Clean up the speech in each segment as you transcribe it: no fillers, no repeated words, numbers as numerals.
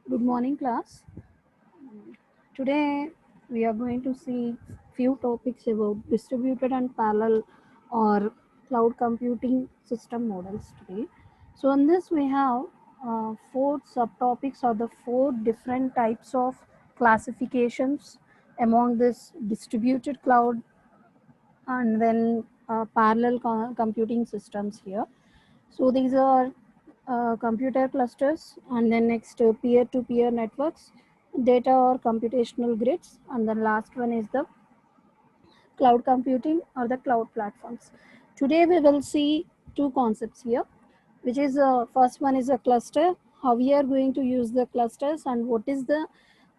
Good morning, class. Today we are going to see few topics about distributed and parallel or cloud computing system models today. So in this we have four subtopics or the four different types of classifications among this distributed cloud and then parallel computing systems here. So these are computer clusters, and then next peer-to-peer networks, data or computational grids, and the last one is the cloud computing or the cloud platforms. Today we will see two concepts here, which is first one is a cluster, how we are going to use the clusters and what is the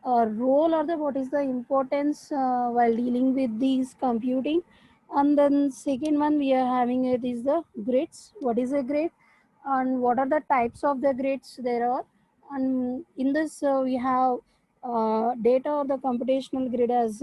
role or the what is the importance while dealing with these computing. And then second one we are having it is the grids, what is a grid and what are the types of the grids there are. And in this we have data or the computational grid as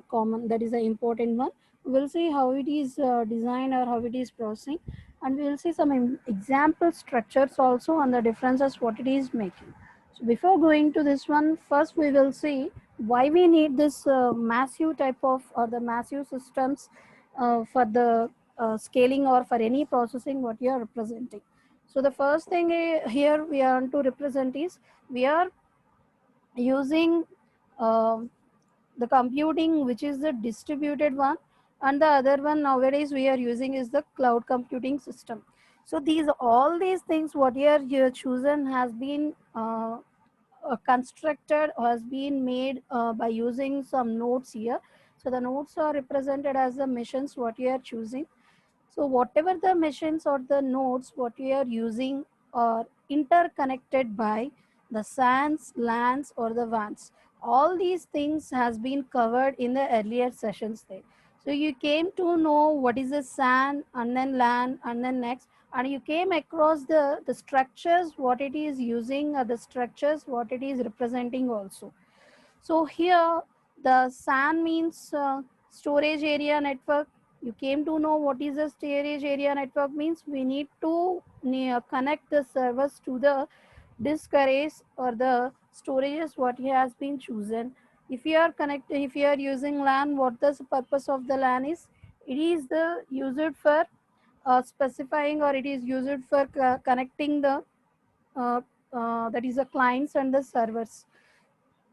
common, that is the important one. We'll see how it is designed or how it is processing, and we will see some example structures also on the differences what it is making. So before going to this one, first we will see why we need this massive type of or the massive systems for the scaling or for any processing what you are representing. So the first thing here we want to represent is we are using um the computing which is the distributed one, and the other one nowadays we are using is the cloud computing system. So these all these things what you are here chosen has been constructed or has been made by using some nodes here. So the nodes are represented as the missions what you are choosing. So whatever the machines or the nodes what we are using are interconnected by the SANs, LANs or the WANs. All these things has been covered in the earlier sessions there. So you came to know what is a SAN and then LAN and then next, and you came across the structures what it is using or the structures what it is representing also. So here the SAN means storage area network. You came to know what is a storage area network means we need to connect the servers to the disk arrays or the storages what has been chosen. If you are connected, if you are using LAN, what the purpose of the LAN is? It is the used for specifying or it is used for connecting the uh, that is the clients and the servers.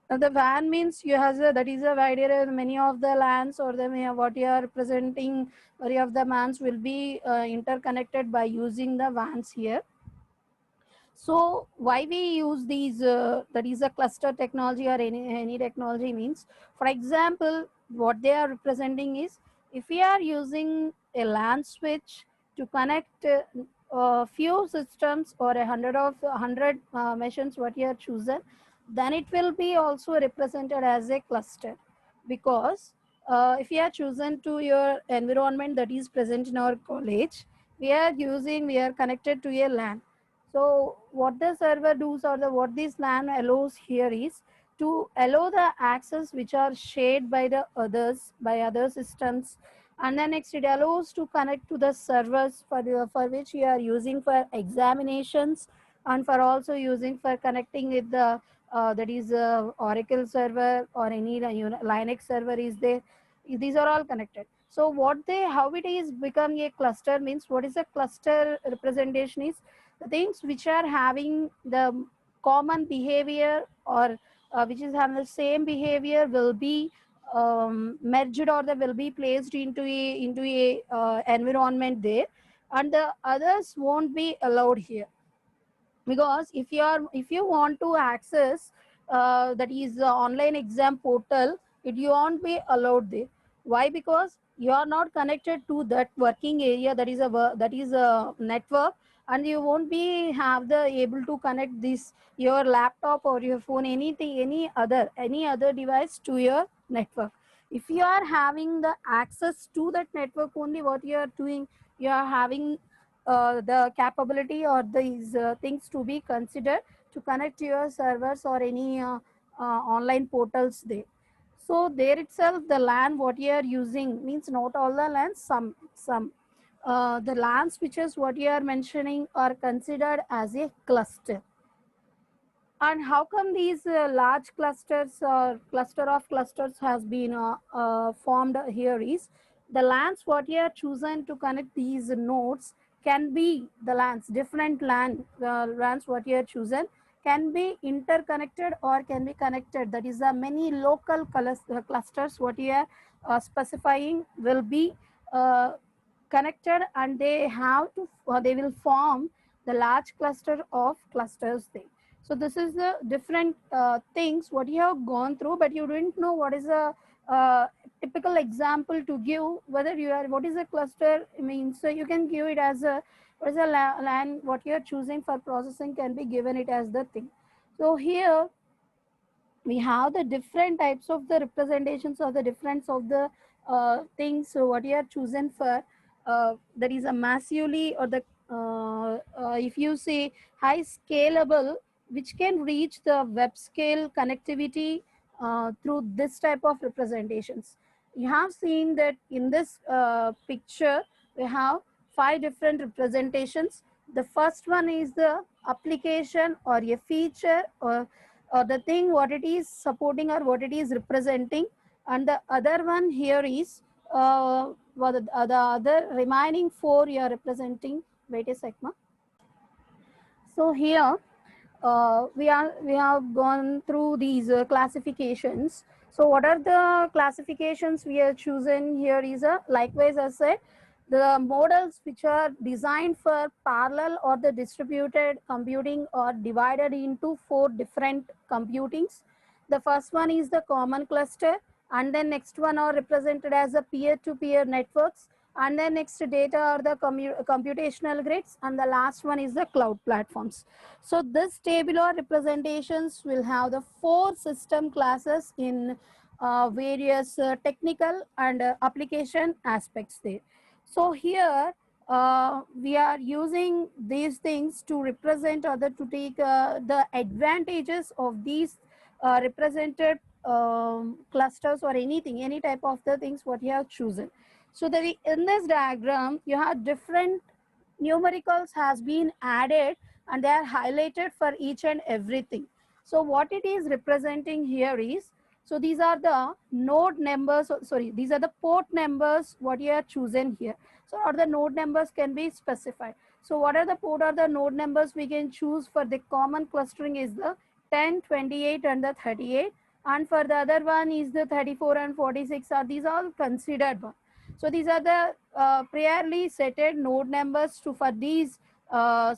Now the WAN means you have a, that is a wide area. Many of the LANs or the what you are representing, many of the WANs will be interconnected by using the WANs here. So why we use these? That is a cluster technology or any technology means. For example, what they are representing is if we are using a LAN switch to connect a few systems or a hundred machines what you are chosen, then it will be also represented as a cluster, because if you are chosen to your environment that is present in our college, we are connected to a LAN. So what the server does or the what this LAN allows here is to allow the access which are shared by the others by other systems, and then next it allows to connect to the servers for which you are using for examinations, and for also using for connecting with the that is Oracle server or any Linux server is there. These are all connected. So what they how it is become a cluster means what is a cluster representation is the things which are having the common behavior or which is having the same behavior will be merged or they will be placed into a environment there, and the others won't be allowed here. Because if you want to access that is the online exam portal, it you won't be allowed there. Why? Because you are not connected to that working area, that is that is a network, and you won't be have the able to connect this your laptop or your phone, anything, any other device to your network. If you are having the access to that network only, what you are doing, you are having the capability or these things to be considered to connect to your servers or any online portals there. So there itself the LAN what you are using means not all the LANs, some the LANs which is what you are mentioning are considered as a cluster. And how come these large clusters or cluster of clusters has been formed here is the LANs what you are chosen to connect these nodes can be the LANs, different LANs what you are chosen can be interconnected or can be connected. That is the many local clusters what you are specifying will be uh, connected, and they have to they will form the large cluster of clusters there. So this is the different things what you have gone through, but you didn't know what is a typical example to give whether you are what is a cluster means. So you can give it as a what is a LAN what you are choosing for processing can be given it as the thing. So here we have the different types of the representations of the difference of the things. So what you are chosen for that is a massively or the if you say high scalable which can reach the web scale connectivity through this type of representations. You have seen that in this picture we have 5 different representations. The first one is the application or a feature or the thing what it is supporting or what it is representing, and the other one here is the other remaining 4 you are representing. Wait a sec, ma. So here we have gone through these classifications. So what are the classifications we have chosen here is a likewise as said the models which are designed for parallel or the distributed computing are divided into 4 different computings. The first one is the common cluster, and then next one are represented as a peer-to-peer networks, and then next data are the computational grids, and the last one is the cloud platforms. So this tabular representations will have the 4 system classes in various technical and application aspects there. So here we are using these things to represent or to take the advantages of these represented clusters or anything, any type of the things what you have chosen. So that in this diagram you have different numericals has been added and they are highlighted for each and everything. So what it is representing here is, so these are the node numbers, sorry, these are the port numbers what you are chosen here. So or the node numbers can be specified. So what are the port or the node numbers we can choose for the common clustering is the 10, 28 and the 38, and for the other one is the 34 and 46 are these all considered one. So these are the priorly setted node numbers to for these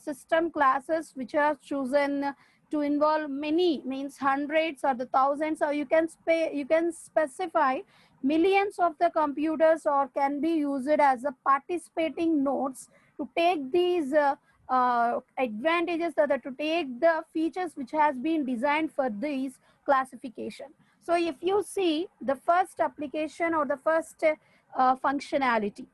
system classes which are chosen to involve many, means hundreds or the thousands, or you can specify millions of the computers or can be used as a participating nodes to take these advantages or to take the features which has been designed for these classification. So if you see the first application or the first functionality.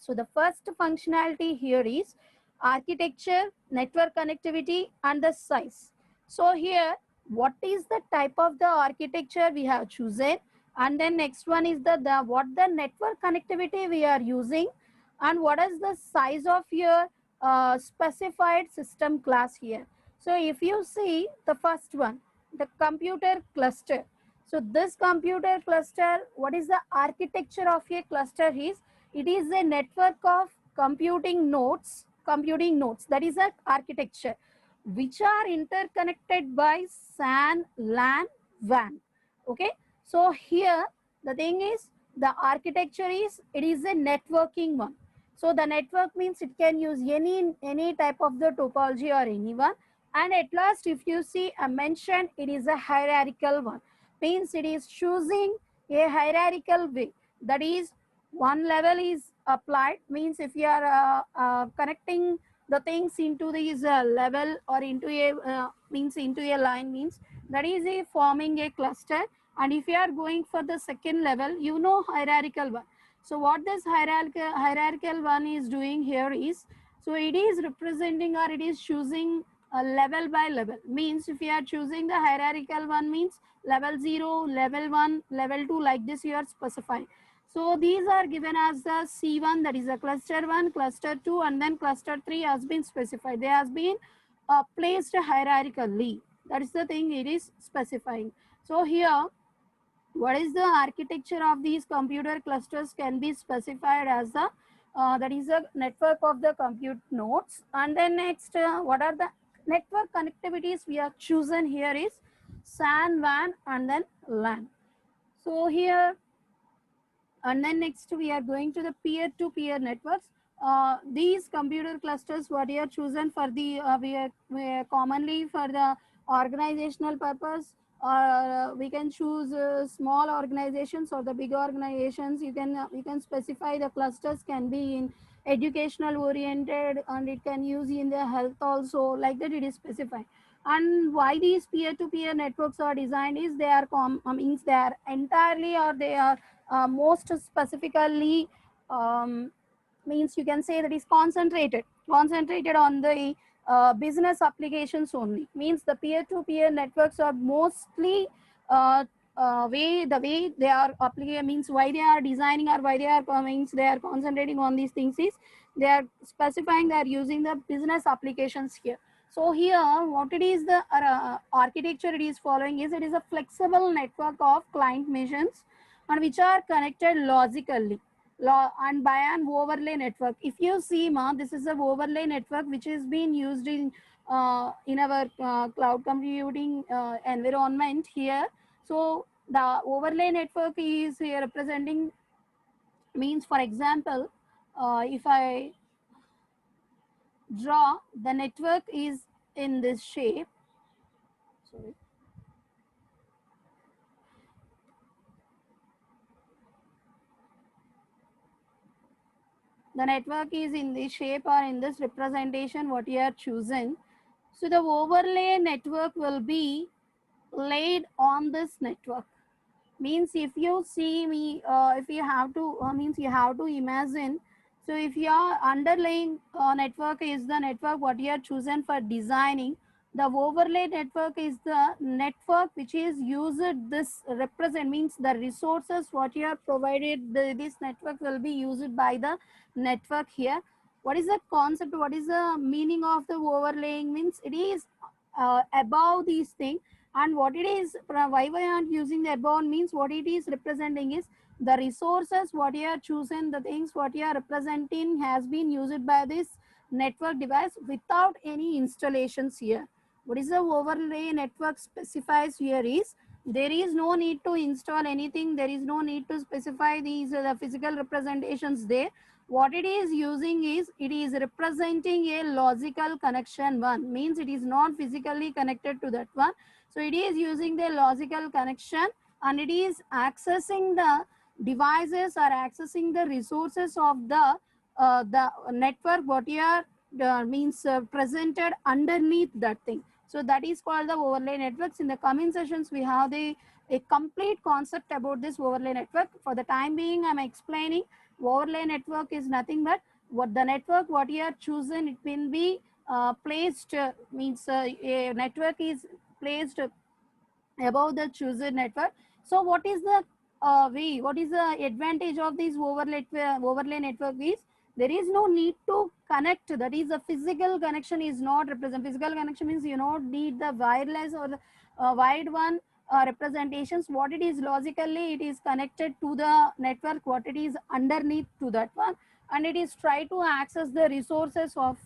So the first functionality here is architecture, network connectivity, and the size. So here, what is the type of the architecture we have chosen? And then next one is the what the network connectivity we are using, and what is the size of your specified system class here. So if you see the first one, the computer cluster. So this computer cluster, what is the architecture of a cluster is? It is a network of computing nodes, that is an architecture, which are interconnected by SAN, LAN, WAN. Okay. So here the thing is the architecture is, it is a networking one. So the network means it can use any type of the topology or anyone. And at last, if you see I mentioned, it is a hierarchical one. Means it is choosing a hierarchical way. That is, one level is applied, means if you are connecting the things into these level or into a means into a line, means that is a forming a cluster. And if you are going for the second level, you know hierarchical one. So what this hierarchical one is doing here is, so it is representing or it is choosing a level by level. Means if you are choosing the hierarchical one, means level 0, level 1, level 2, like this you are specifying. So these are given as the C1, that is a cluster 1, cluster 2, and then cluster 3 has been specified. They has been placed hierarchically. That is the thing it is specifying. So here, what is the architecture of these computer clusters can be specified as the that is a network of the compute nodes. And then next, what are the network connectivities we have chosen here is SAN, WAN, and then LAN. So here, and then next we are going to the peer-to-peer networks. These computer clusters what you are chosen for the we are commonly for the organizational purpose, we can choose small organizations or the big organizations. You can specify the clusters can be in educational oriented, and it can use in the health also, like that it is specified. And why these peer-to-peer networks are designed is they are means they are entirely, or they are most specifically, means you can say that is concentrated on the business applications only. Means the peer-to-peer networks are mostly the way they are applying, means why they are designing or why they are means they are concentrating on these things is they are specifying they are using the business applications here. So here what it is the architecture it is following is it is a flexible network of client machines and which are connected logically and by an overlay network. If you see, ma, this is a overlay network which is being used in our cloud computing environment here. So the overlay network is here representing, means for example, if I draw the network is in this shape. Sorry. The network is in this shape or in this representation what you are chosen. So the overlay network will be laid on this network. Means if you see me, if you have to, means you have to imagine. So if your underlying network is the network what you are chosen for designing, the overlay network is the network which is used, this represent, means the resources what you are provided, this network will be used by the network here. What is the concept, what is the meaning of the overlaying? Means it is above these things. And what it is, why we are using the above means what it is representing is the resources what you are choosing, the things what you are representing has been used by this network device without any installations here. What is the overlay network specifies here is there is no need to install anything, there is no need to specify these the physical representations there. What it is using is it is representing a logical connection one, means it is not physically connected to that one. So it is using the logical connection and it is accessing the devices or accessing the resources of the network what you are means presented underneath that thing. So that is called the overlay networks. In the coming sessions we have a complete concept about this overlay network. For the time being I'm explaining overlay network is nothing but what the network what you are chosen, it will be placed, means a network is placed above the chosen network. So what is the what is the advantage of this overlay network is there is no need to connect, that is the physical connection is not represent. Physical connection means you don't need the wireless or the wired one representations. What it is logically it is connected to the network what it is underneath to that one, and it is try to access the resources of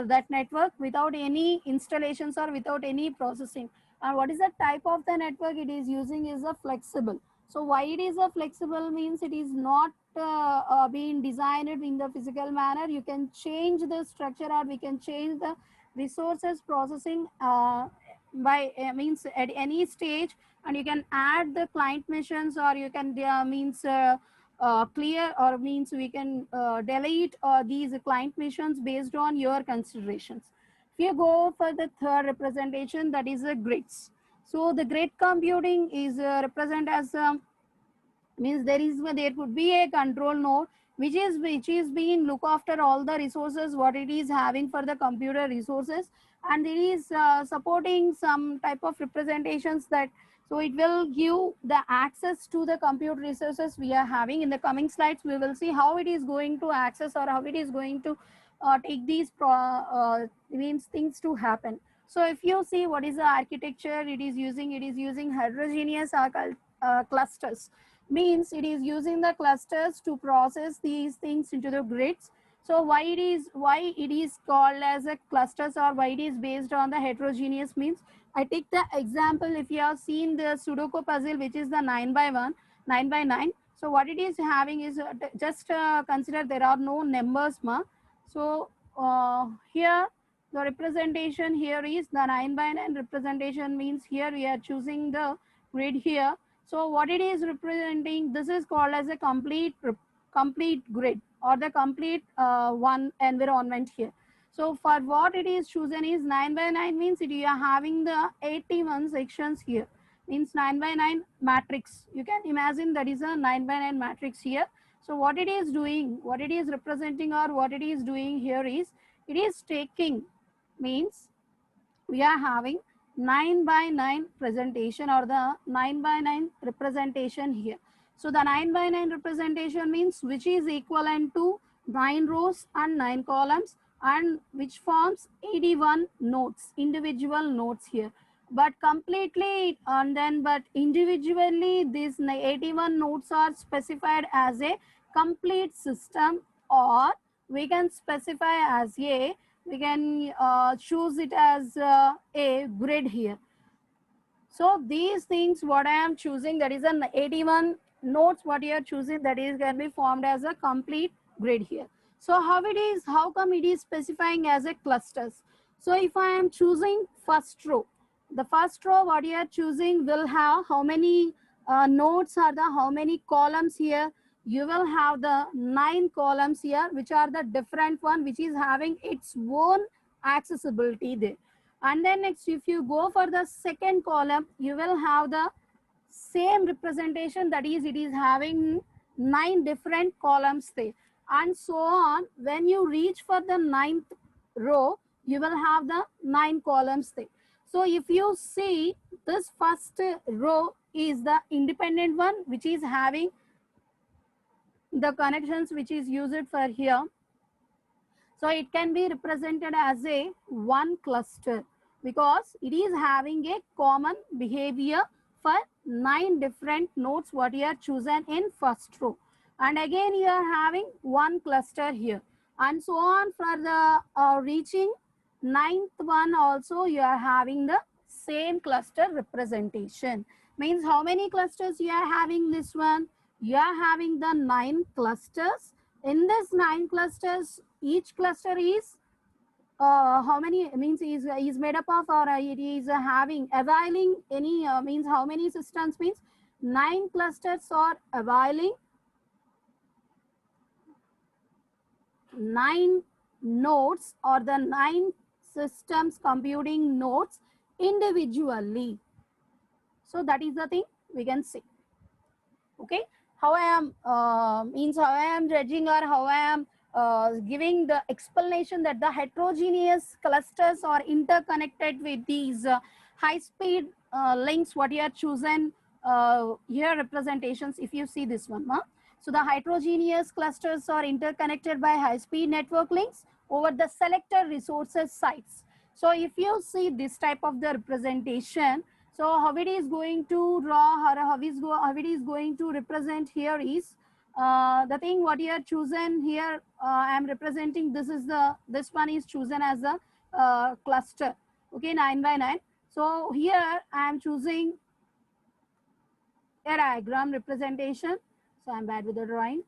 that network without any installations or without any processing. And what is the type of the network it is using is a flexible. So why it is a flexible means it is not being designed in the physical manner. You can change the structure or we can change the resources processing by means at any stage, and you can add the client missions or you can means clear or means we can delete these client missions based on your considerations. If you go for the third representation, that is the grids. So the grid computing is represent as means there could be a control node which is being look after all the resources what it is having for the computer resources, and it is supporting some type of representations that, so it will give the access to the compute resources we are having. In the coming slides we will see how it is going to access or how it is going to take these means things to happen. So if you see what is the architecture it is using heterogeneous clusters. Means it is using the clusters to process these things into the grids. So why it is called as a clusters, or why it is based on the heterogeneous means, I take the example, if you have seen the Sudoku puzzle, which is the 9 by 1, 9 by 9. So what it is having is just consider there are no numbers, ma. So here the representation here is the 9 by 9 representation, means here we are choosing the grid here. So what it is representing, this is called as a complete grid, or the complete one environment here. So for what it is chosen is 9 by 9 means it you are having the 81 sections here, means 9 by 9 matrix. You can imagine that is a 9 by 9 matrix here. So what it is doing, what it is representing, or what it is doing here is it is taking, means we are having 9 by 9 presentation, or the 9 by 9 representation here. So the 9 by 9 representation means which is equivalent to 9 rows and 9 columns, and which forms 81 nodes, individual nodes here. But completely, and then but individually these 81 nodes are specified as a complete system, or we can specify as a, we can choose it as a grid here. So these things what I am choosing, that is an 81 nodes what you are choosing, that is can be formed as a complete grid here. So how it is, how come it is specifying as a clusters? So if I am choosing first row, the first row what you are choosing will have how many nodes are the, how many columns here? You will have the 9 columns here, which are the different one, which is having its own accessibility there. And then next, if you go for the second column, you will have the same representation, that is it is having 9 different columns there, and so on. When you reach for the 9th row, you will have the 9 columns there. So if you see, this first row is the independent one, which is having the connections which is used for here. So it can be represented as a one cluster, because it is having a common behavior for 9 different nodes what you are chosen in first row. And again you are having one cluster here, and so on for the reaching 9th one also you are having the same cluster representation. Means how many clusters you are having this one? You are having the 9 clusters. In this 9 clusters, each cluster is how many, means is made up of, or it is having availing any means how many systems, means 9 clusters are availing 9 nodes, or the 9 systems computing nodes individually. So that is the thing we can say. Okay, how I am means how I am judging, or how I am giving the explanation that the heterogeneous clusters are interconnected with these high speed links what you are chosen here representations. If you see this one, so the heterogeneous clusters are interconnected by high speed network links over the selected resources sites. So if you see this type of the representation, so how it is going to draw, or how it is going to represent here is the thing what you are chosen here. I am representing, this is the, this one is chosen as a cluster. Okay, 9 by 9. So here I am choosing a diagram representation. So I am bad with the drawing.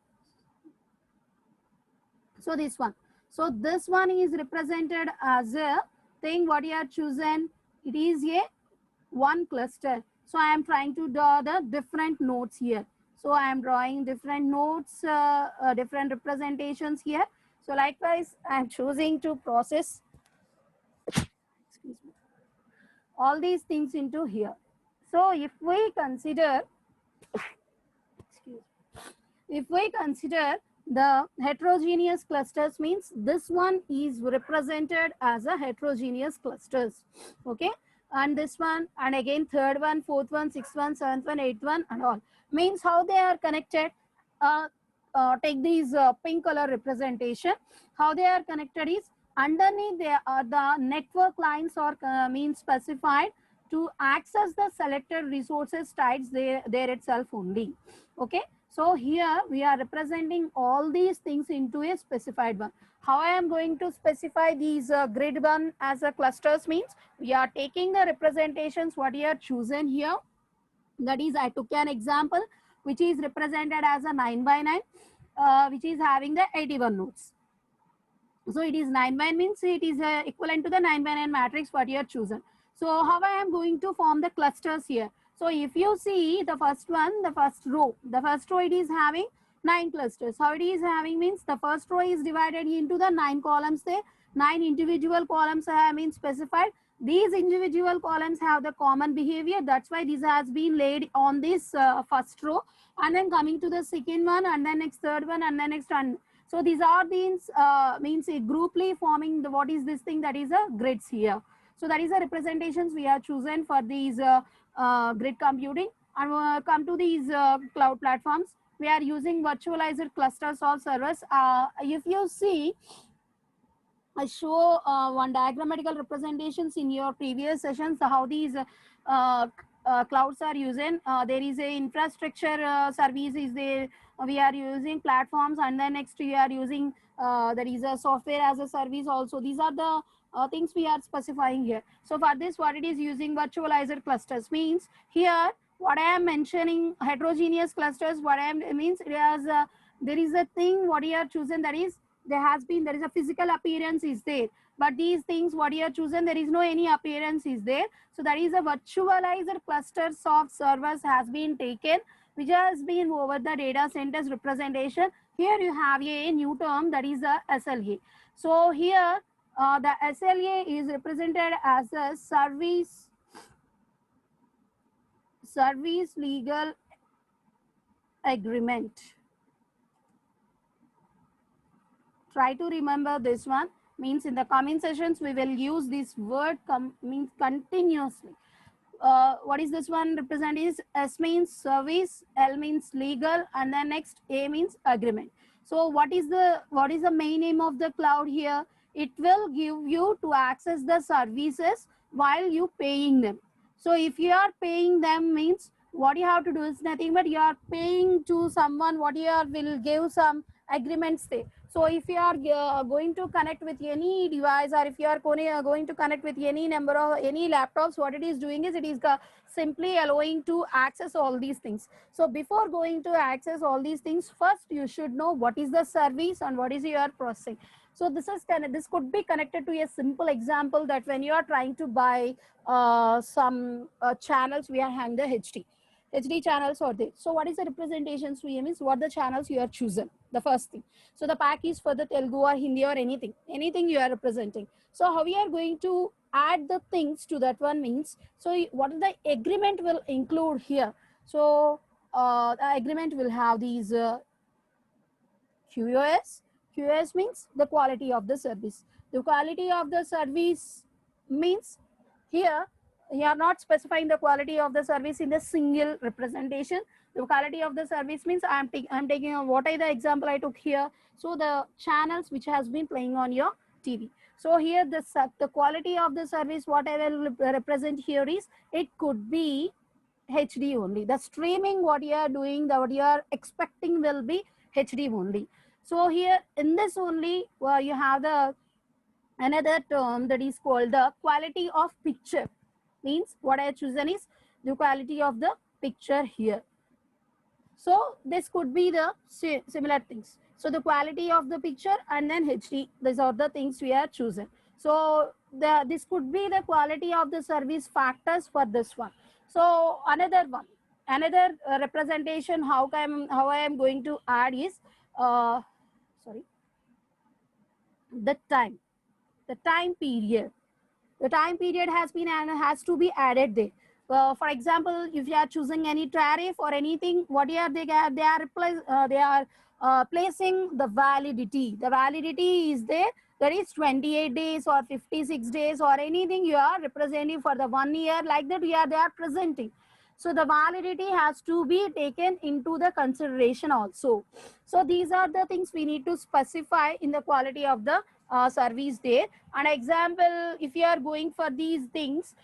So this one. So this one is represented as a thing what you are chosen. It is a one cluster. So I am trying to draw the different nodes here. So I am drawing different nodes, different representations here. So likewise, I am choosing to process, excuse me, all these things into here. So if we consider, excuse me, if we consider the heterogeneous clusters, means this one is represented as a heterogeneous clusters. Okay, and this one, and again third one, fourth one, sixth one, seventh one, eighth one, and all, means how they are connected. Take these pink color representation. How they are connected is Underneath the network lines are means specified to access the selected resources types there itself only. Okay, so here we are representing all these things into a specified one. How I am going to specify these grid one as a clusters means we are taking the representations what you are chosen here. That is, I took an example which is represented as a 9 by 9, which is having the 81 nodes. So it is 9 by 9 means it is equivalent to the 9 by 9 matrix what you have chosen. So how I am going to form the clusters here. So if you see the first one, the first row it is having 9 clusters. How it is having means the first row is divided into the 9 columns there. 9 individual columns have been specified. These individual columns have the common behavior. That's why this has been laid on this first row. And then coming to the second one, and then next third one, and then next one. So these are these means a grouply forming the what is this thing, that is a grids here. So that is the representations we have chosen for these grid computing. And come to these cloud platforms. We are using virtualized clusters of servers. If you see, I show one diagrammatical representations in your previous sessions how these clouds are using. There is a infrastructure service is there. We are using platforms, and then next we are using there is a software as a service also. These are the things we are specifying here. So for this, what it is using virtualized clusters means here what I am mentioning heterogeneous clusters. What I am means it has there is a thing what you are chosen, that is there is a physical appearance is there, but these things what you have chosen there is no any appearance is there. So that is a virtualized clusters of servers has been taken, which has been over the data centers representation. Here you have a new term, that is the SLA. So here the SLA is represented as a service legal agreement. Try to remember this one. Means in the coming sessions we will use this word means continuously. What is this one represent is S means service, L means legal, and then next A means agreement. So what is the main aim of the cloud here? It will give you to access the services while you paying them. So if you are paying them means what you have to do is nothing but you are paying to someone, what you are will give some agreements there. So if you are going to connect with any device, or if you are going to connect with any number of any laptops, what it is doing is it is simply allowing to access all these things. So before going to access all these things, first you should know what is the service and what is your processing. So this could be connected to a simple example that when you are trying to buy some channels, we are having the HD channels are there. So what is the representations we means what the channels you are chosen, the first thing. So the pack is for the Telugu or Hindi or anything you are representing. So how we are going to add the things to that one means, so what the agreement will include here. So the agreement will have these QoS. QoS means the quality of the service. The quality of the service means here you are not specifying the quality of the service in the single representation. The quality of the service means I'm taking what are the example I took here. So the channels which has been playing on your TV. So here the quality of the service what I will represent here is it could be HD only. The streaming what you are doing, what you are expecting will be HD only. So here in this only you have the another term that is called the quality of picture. Means what I have chosen is the quality of the picture here. So this could be the similar things. So the quality of the picture and then HD, these are the things we have chosen. So this could be the quality of the service factors for this one. So another one, another representation how I am going to add is sorry, the time period. The time period has been and has to be added there. For example, if you are choosing any tariff or anything, what are they are placing the validity. The validity is there. That is 28 days or 56 days or anything you are representing for the 1 year, like that they are presenting. So the validity has to be taken into the consideration also. So these are the things we need to specify in the quality of the service there. An example, if you are going for these things,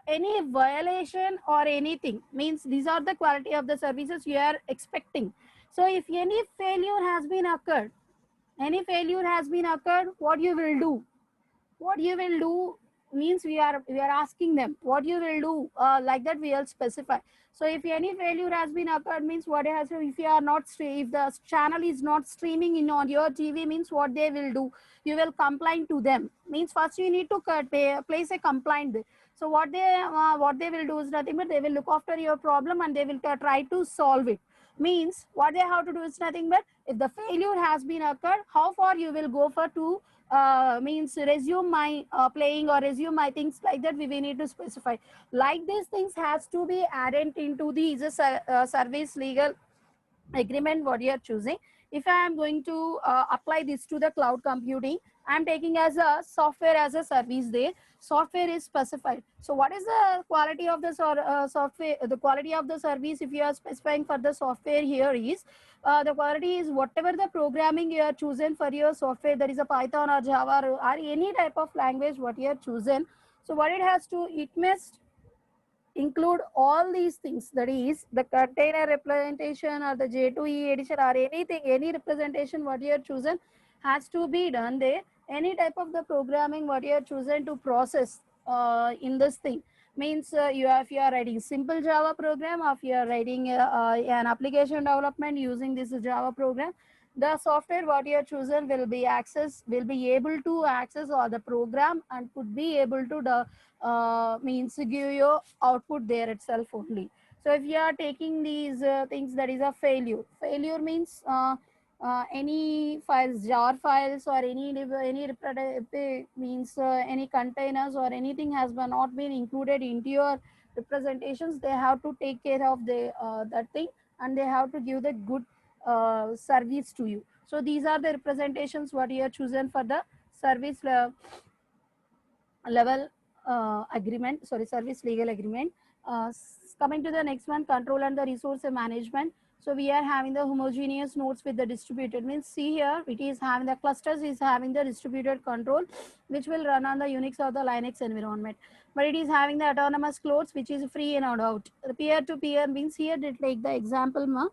any violation or anything means these are the quality of the services you are expecting. So if any failure has been occurred, what you will do? What you will do means we are asking them what you will do, like that we will specify. So if any failure has been occurred means what has to, if you are not if the channel is not streaming in on your TV means what they will do, you will complain to them. Means first you need to place a complaint there. So what they will do is nothing but they will look after your problem and they will try to solve it. Means what they have to do is nothing but if the failure has been occurred, how far you will go for to means resume my playing or resume my things, like that we need to specify. Like these things has to be added into the service legal agreement what you are choosing. If I am going to apply this to the cloud computing, I am taking as a software as a service there. Software is specified. So what is the quality of the software, the quality of the service if you are specifying for the software here is, the quality is whatever the programming you are chosen for your software, there is a Python or Java or any type of language what you are chosen. So what it has to, it must include all these things, that is the container representation or the J2E edition or anything, any representation what you are chosen has to be done there. Any type of the programming what you are chosen to process in this thing means if you are writing simple Java program or if you are writing an application development using this Java program, the software what you are chosen will be able to access all the program and could be able to means give you output there itself only. So if you are taking these things, that is a failure. Failure means any files, jar files or means any containers or anything has not been included into your representations. They have to take care of the that thing and they have to give the good service to you. So these are the representations what you are chosen for the service level agreement, sorry, service legal agreement. Coming to the next one, control and the resource management. So we are having the homogeneous nodes with the distributed, means see here it is having the clusters is having the distributed control which will run on the Unix or the Linux environment, but it is having the autonomous clones which is free in and out. The peer to peer means here they take the example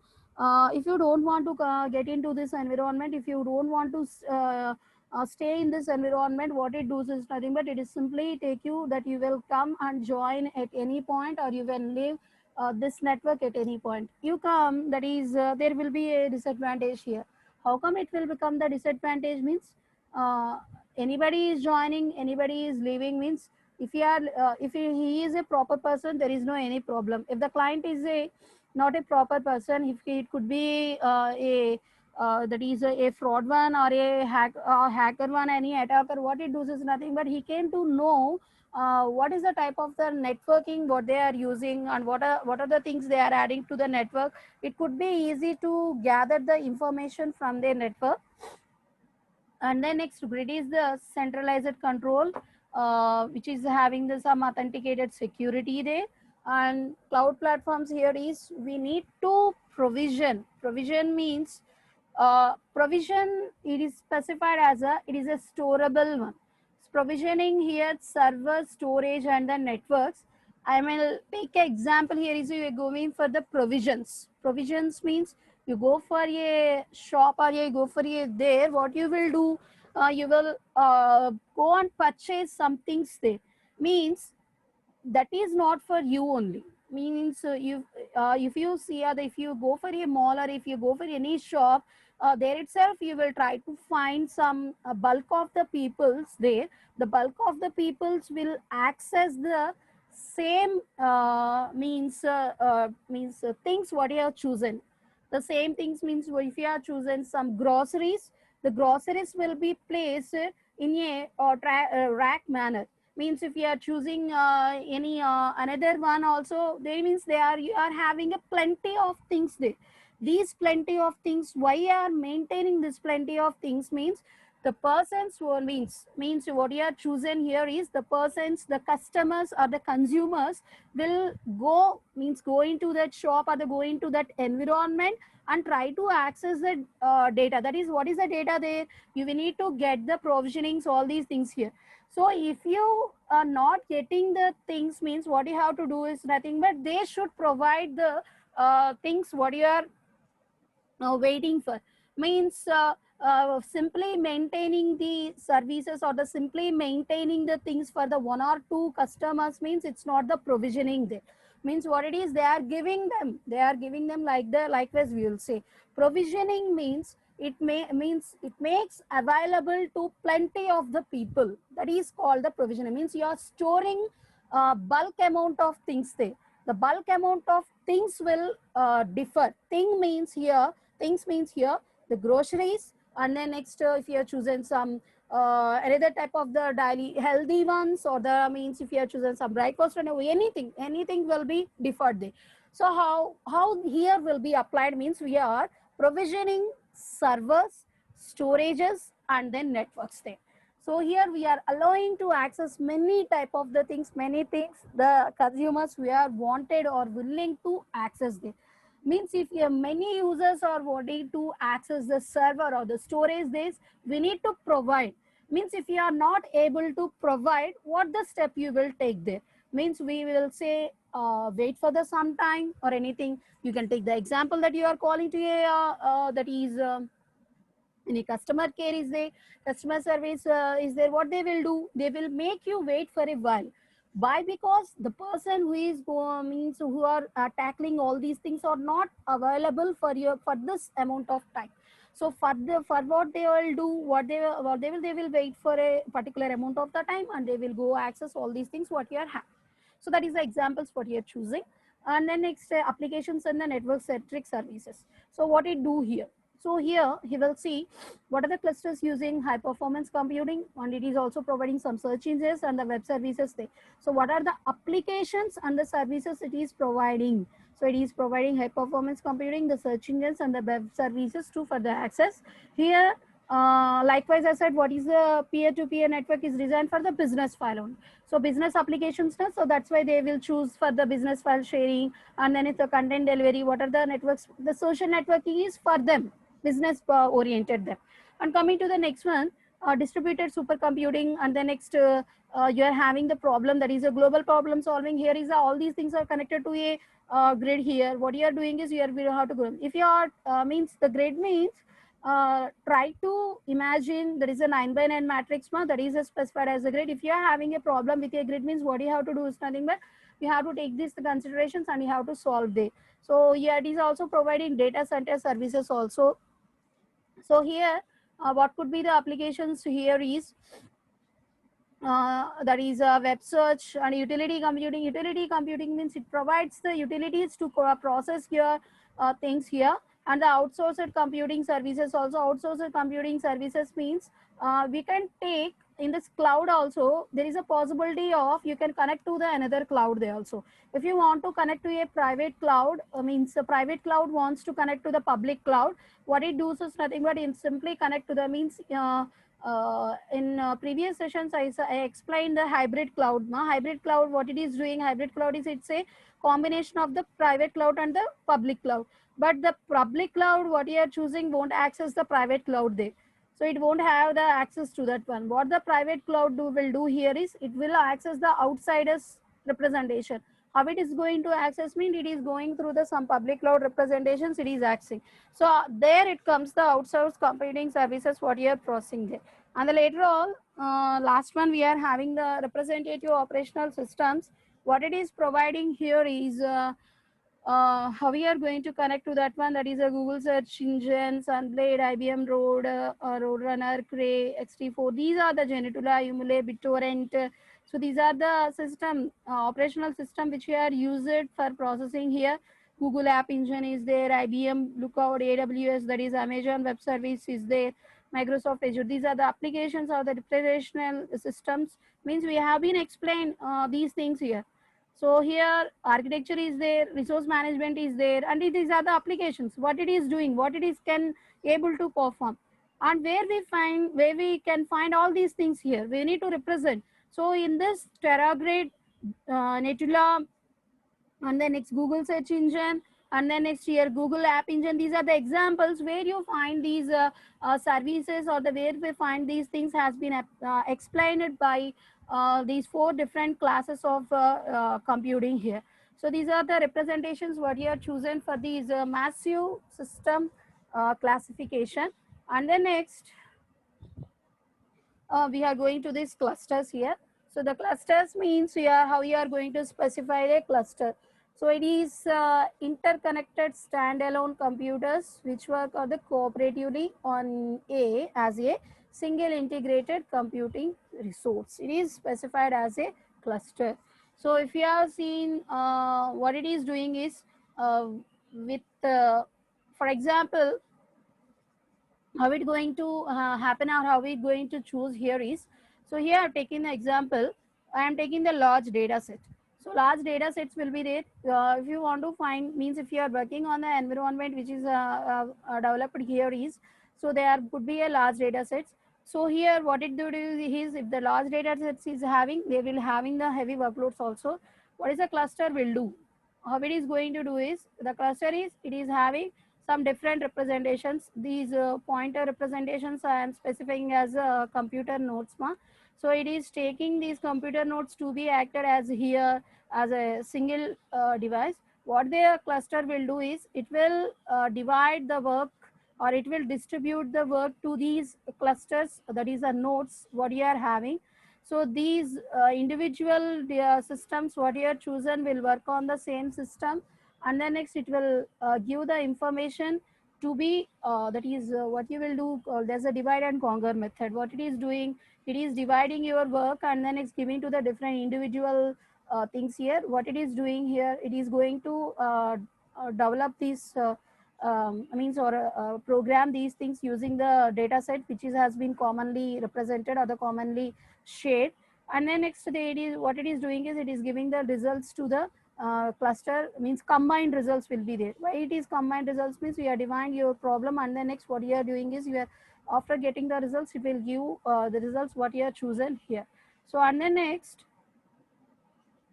if you don't want to get into this environment, if you don't want to stay in this environment, what it does is nothing but it is simply take you that you will come and join at any point or you will leave this network at any point. You come, that is there will be a disadvantage here. How come it will become the disadvantage means uh, anybody is joining, anybody is leaving means if you are if he is a proper person, there is no any problem. If the client is a not a proper person, if it could be a that is a fraud one or a hacker one, any attacker, what it does is nothing but he came to know what is the type of the networking what they are using and what are the things they are adding to the network. It could be easy to gather the information from their network. And then next grid is the centralized control, which is having the some authenticated security there. And cloud platforms here is we need to provision means provision, it is specified as it is a storable one. Provisioning here server storage and the networks. I will take an example here is you are going for the provisions means you go for a shop or you go for a there, what you will do, you will go and purchase some things there, means that is not for you only. Means you if you see if you go for a mall or if you go for any shop, there itself you will try to find some bulk of the peoples there. The bulk of the peoples will access the same things what you have chosen. The same things means if you have chosen some groceries, the groceries will be placed in a rack manner. Means if you are choosing any another one also, they means they are, you are having a plenty of things there. These plenty of things, why you are maintaining this plenty of things means The persons who means what you are chosen here is the persons, the customers or the consumers will go into that shop or go into that environment and try to access the data. That is, what is the data there? You will need to get the provisionings, all these things here. So if you are not getting the things, means what you have to do is nothing but they should provide the things what you are waiting for. Means simply maintaining the services or the simply maintaining the things for the one or two customers means it's not the provisioning there. Means what it is, they are giving them like the likewise we will say. Provisioning means means it makes available to plenty of the people. That is called the provisioning. Means you are storing bulk amount of things there. The bulk amount of things will differ. Things means here the groceries, and then next if you are choosing some another type of the daily healthy ones, or the means if you are choosing some breakfast and anything will be differed there. So how here will be applied means we are provisioning servers, storages, and then networks there. So here we are allowing to access many type of the things, many things the consumers we are wanted or willing to access there. Means if you have many users are wanting to access the server or the storage this, we need to provide. Means if you are not able to provide, what the step you will take there? Means we will say wait for the some time or anything. You can take the example that you are calling to a that is any customer care is there, customer service is there. What they will do, they will make you wait for a while. Why? Because the person who is means who are tackling all these things are not available for you for this amount of time. So for what they will do, they will wait for a particular amount of the time, and they will go access all these things what you are having. So that is the examples what you are choosing. And then next applications and the network centric services. So what it do here? So here he will see what are the clusters using high performance computing, and it is also providing some search engines and the web services there. So what are the applications and the services it is providing? So it is providing high performance computing, the search engines and the web services to further access. Here likewise, I said what is the peer-to-peer network is designed for the business file only. So business applications, so that's why they will choose for the business file sharing, and then it's the content delivery. What are the networks? The social networking is for them, business oriented them. And coming to the next one, distributed supercomputing, and the next you are having the problem that is a global problem solving. Here is all these things are connected to a grid here. What you are doing is you are how to go. If you are means the grid means try to imagine there is a 9 by 9 matrix that is specified as a grid. If you are having a problem with a grid means what you have to do is nothing but you have to take these considerations and you have to solve it. So yeah, it is also providing data center services also. So here what could be the applications here is that is web search and utility computing. Utility computing means it provides the utilities to process your things here. And the outsourced computing services also. Outsourced computing services means we can take in this cloud also, there is a possibility of you can connect to the another cloud there also. If you want to connect to a private cloud, means the private cloud wants to connect to the public cloud, what it does is nothing but it simply connect to the means in previous sessions I explained the hybrid cloud. Hybrid cloud, what it is doing, hybrid cloud is it's a combination of the private cloud and the public cloud. But the public cloud what you are choosing won't access the private cloud there. So it won't have the access to that one. What the private cloud will do here is it will access the outsiders representation. How it is going to access mean it is going through the some public cloud representations it is accessing. So there it comes the outsourced computing services what you are processing there. And the later on, last one we are having the representative operational systems. What it is providing here is how we are going to connect to that one, that is a Google search engine, Sunblade, IBM Road, Roadrunner, Cray, XT4. These are the Genitula, Umule, BitTorrent. So these are the system operational system which we are used for processing here. Google App Engine is there, IBM Lookout, AWS, that is Amazon Web Service is there, Microsoft Azure. These are the applications or the representational systems. Means we have been explained these things here. So here architecture is there, resource management is there, and these are the applications, what it is doing, what it is can able to perform. and where we can find all these things here, we need to represent. So in this TerraGrid, Netula, and then next Google search engine, and then next here Google app engine, these are the examples where you find these services, or the where we find these things has been explained by these four different classes of computing here. So these are the representations what you are chosen for these massive system classification. And then next we are going to these clusters here. So the clusters means here how you are going to specify a cluster. So it is interconnected standalone computers which work on the cooperatively on a as a single integrated computing resource. It is specified as a cluster. So if you have seen what it is doing is with for example, how it going to happen or how we going to choose here is, so here I'm taking the example, I am taking the large data set. So large data sets will be there. If you want to find, means if you are working on the environment which is developed here is, so there could be a large data sets. So here what it do is, if the large data sets is having, they will having the heavy workloads also. What is a cluster will do? How it is going to do is, the cluster is, it is having some different representations. These pointer representations I am specifying as computer nodes. So it is taking these computer nodes to be acted as here as a single device. What the cluster will do is, it will divide the work, or it will distribute the work to these clusters, that is the nodes what you are having. So these individual systems what you are chosen will work on the same system, and then next it will give the information to be that is what you will do, there's a divide and conquer method. What it is doing, it is dividing your work and then it's giving to the different individual things here. What it is doing here, it is going to develop these means or program these things using the data set which is has been commonly represented or the commonly shared. And then next it is, what it is doing is, it is giving the results to the cluster, means combined results will be there. Why it is combined results means, you are defined your problem and then next what you are doing is, you are after getting the results, it will give the results what you are chosen here. So and then next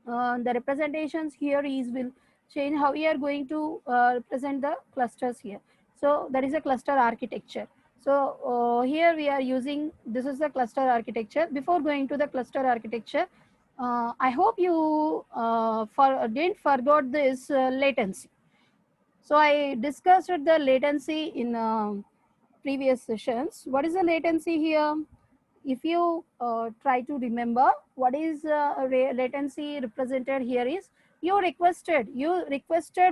the representations here is will change how we are going to represent the clusters here. So that is a cluster architecture. So here we are using, this is the cluster architecture. Before going to the cluster architecture, I hope you didn't forgot this latency. So I discussed the latency in previous sessions. What is the latency here? If you try to remember, what is latency represented here is, you requested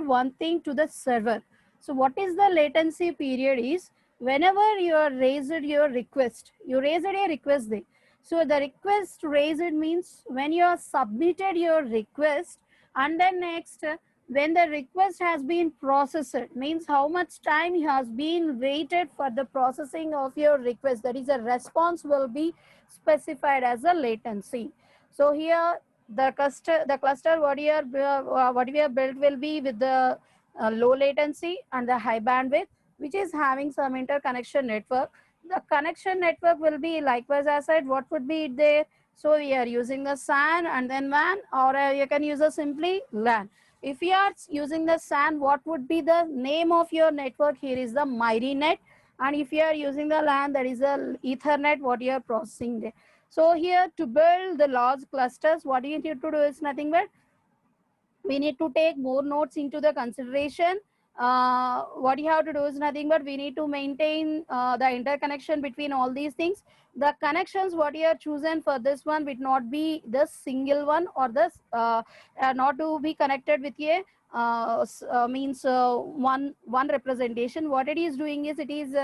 one thing to the server. So what is the latency period is, whenever you raised your request, you raised a request there. So the request raised means when you have submitted your request, and then next when the request has been processed, means how much time has been waited for the processing of your request, that is a response will be specified as a latency. So here the cluster what we have built will be with the low latency and the high bandwidth, which is having some interconnection network. The connection network will be likewise as I said, what would be there. So we are using the SAN and then WAN, or you can use a simply LAN. If you are using the SAN, what would be the name of your network? Here is the MyriNet. And if you are using the LAN, that is the Ethernet, what you are processing there. So here to build the large clusters, what you need to do is nothing but, we need to take more nodes into the consideration. What you have to do is nothing but, we need to maintain the interconnection between all these things. The connections what you are chosen for this one will not be the single one, or this not to be connected with a means one representation. What it is doing is, it is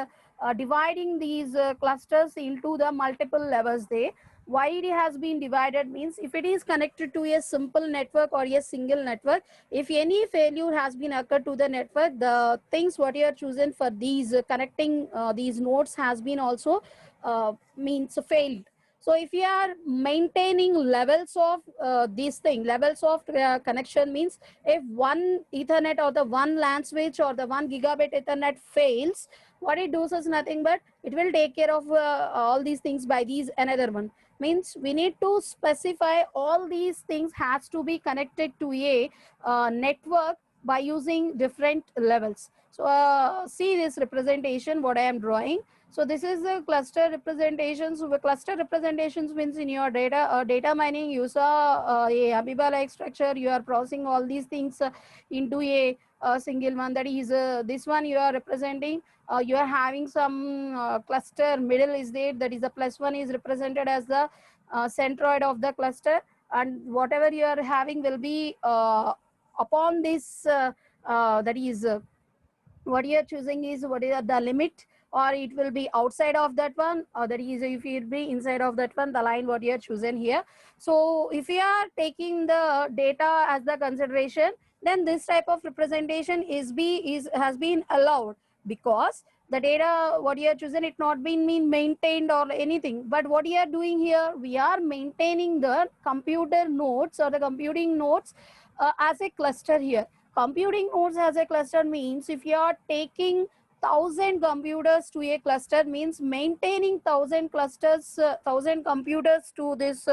dividing these clusters into the multiple levels there. Why it has been divided means, if it is connected to a simple network or a single network, if any failure has been occurred to the network, the things what you are chosen for these connecting these nodes has been also means failed. So if you are maintaining levels of these things, levels of connection means if one Ethernet or the one LAN switch or the 1 gigabit Ethernet fails, what it does is nothing but it will take care of all these things by these another one. Means we need to specify all these things has to be connected to a network by using different levels. So see this representation what I am drawing. So this is the cluster representations. So the cluster representations means in your data mining, you saw a amoeba-like structure. You are processing all these things into a single one. That is this one you are representing. You are having some cluster middle is there. That is the plus one is represented as the centroid of the cluster, and whatever you are having will be upon this. That is. What you are choosing is what is the limit, or it will be outside of that one, or that is if it be inside of that one, the line what you are chosen here. So if you are taking the data as the consideration, then this type of representation has been allowed, because the data what you are chosen it not been maintained or anything, but what you are doing here, we are maintaining the computer nodes or the computing nodes as a cluster here. Computing nodes as a cluster means if you are taking 1,000 computers to a cluster, means maintaining 1,000 clusters, 1,000 computers to this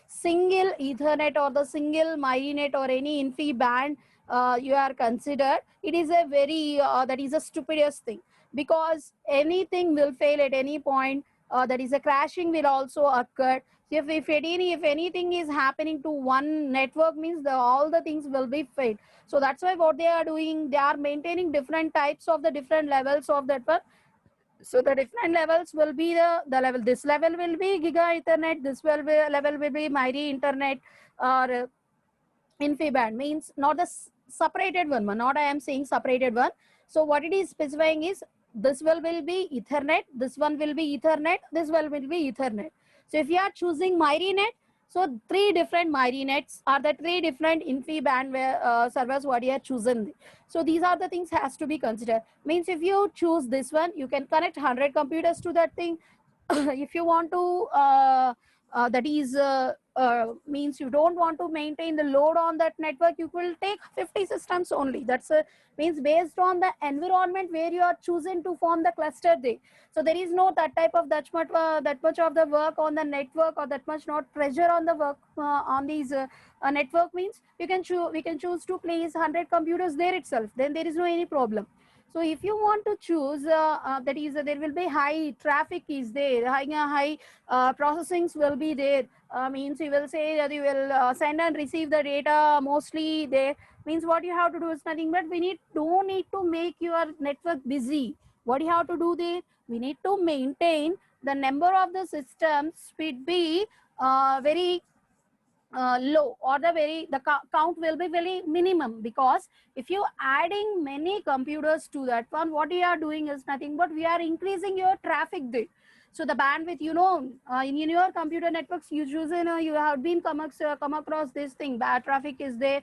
single Ethernet or the single MyNet or any InfiniBand you are considered. It is a very that is a stupidest thing, because anything will fail at any point. That is a crashing will also occur. If anything is happening to one network, means all the things will be failed. So that's why what they are doing, they are maintaining different types of the different levels of that one. So the different levels will be the level. This level will be Giga Ethernet. This level will be MIRI Internet or InfiniBand. Means not the separated one. Not I am saying separated one. So what it is specifying is this will be Ethernet. This one will be Ethernet. This will be Ethernet. So if you are choosing MyReNet, so three different MyRenets are the three different InfiniBand servers what you are chosen. So these are the things has to be considered. Means if you choose this one, you can connect 100 computers to that thing. If you want to that is means you don't want to maintain the load on that network, you will take 50 systems only. That's means based on the environment where you are choosing to form the cluster there. So there is no that type of that much of the work on the network, or that much not pressure on the work on these network. Means you can choose, we can choose to place 100 computers there itself, then there is no any problem. So if you want to choose that is there will be high traffic is there, high processings will be there. Means you will say that you will send and receive the data mostly there. Means what you have to do is nothing but we don't need to make your network busy. What you have to do there, we need to maintain the number of the systems should be very low, or the count will be very minimum, because if you adding many computers to that one, what you are doing is nothing but we are increasing your traffic there. So the bandwidth, in your computer networks, you choose you have been come across this thing, bad traffic is there,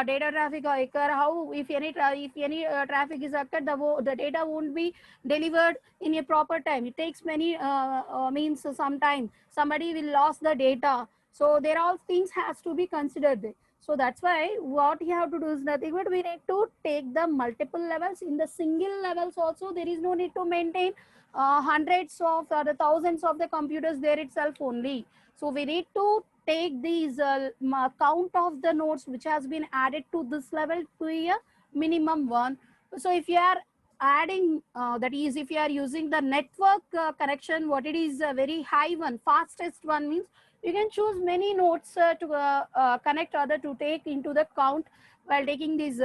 data traffic occur. How if any traffic is occurred, the data won't be delivered in a proper time. It takes many means some time. Somebody will lose the data. So there all things has to be considered there. So that's why what you have to do is nothing but we need to take the multiple levels. In the single levels also, there is no need to maintain hundreds of or the thousands of the computers there itself only. So we need to take these count of the nodes which has been added to this level to a minimum one. So if you are adding that is if you are using the network connection, what it is a very high one, fastest one, means you can choose many nodes to connect other to take into the count while taking this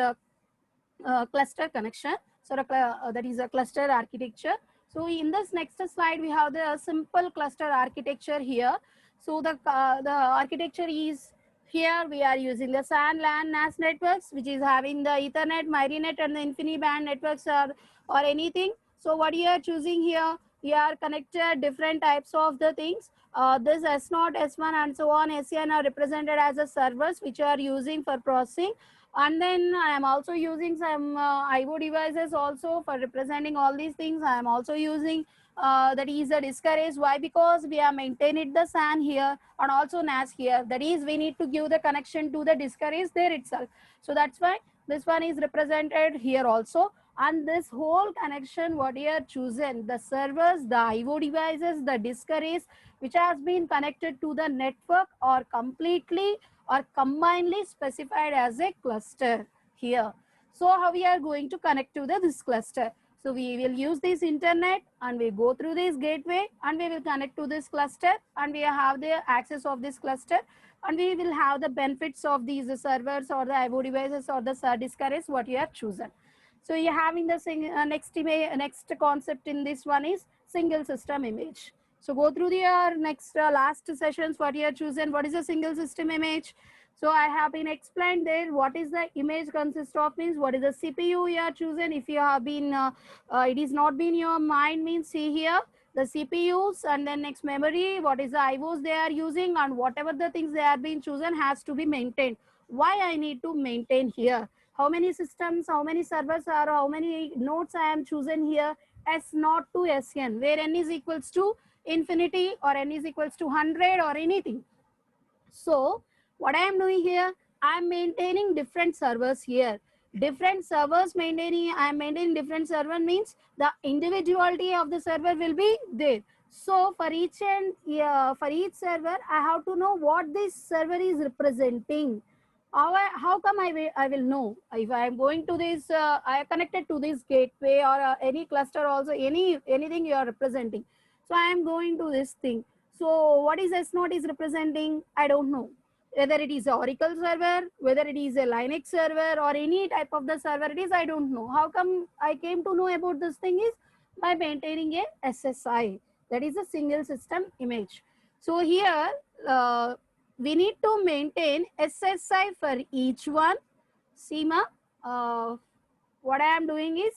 cluster connection. So that is a cluster architecture. So in this next slide, we have the simple cluster architecture here. So the architecture is here. We are using the SAN, LAN, NAS networks, which is having the Ethernet, MyReNet, and the InfiniBand networks or anything. So what you are choosing here, we are connected different types of the things. This S0, S1 and so on, SN are represented as the servers which are using for processing. And then I am also using some IO devices also for representing all these things. I am also using that is the disk arrays. Why? Because we are maintaining the SAN here and also NAS here. That is, we need to give the connection to the disk arrays there itself. So that's why this one is represented here also. And this whole connection what you are chosen, the servers, the IO devices, the disk arrays which has been connected to the network or completely or combinedly specified as a cluster here. So how we are going to connect to this cluster? So we will use this internet and we go through this gateway and we will connect to this cluster and we have the access of this cluster and we will have the benefits of these servers or the IO devices or the disk arrays what you have chosen. So you're having the next concept in this one is single system image. So go through the next last sessions what you have chosen. What is a single system image? So I have been explained there what is the image consist of means what is the CPU you are chosen. If you have been it is not been your mind means see here the CPUs and then next memory, what is the IOs they are using and whatever the things they are being chosen has to be maintained. Why I need to maintain here? How many systems, how many servers are, how many nodes I am chosen here? S0 to Sn, where n is equals to infinity or n is equals to 100 or anything. So what I am doing here, I am maintaining different servers here. Different servers maintaining, I am maintaining different server means the individuality of the server will be there. So for each for each server, I have to know what this server is representing. How come I will know if I am going to this I am connected to this gateway or any cluster also anything you are representing. So I am going to this thing. So what is S0 is representing? I don't know. Whether it is a Oracle server, whether it is a Linux server or any type of the server it is, I don't know. How come I came to know about this thing is by maintaining a SSI. That is a single system image. So here we need to maintain SSI for each one. Seema, what I am doing is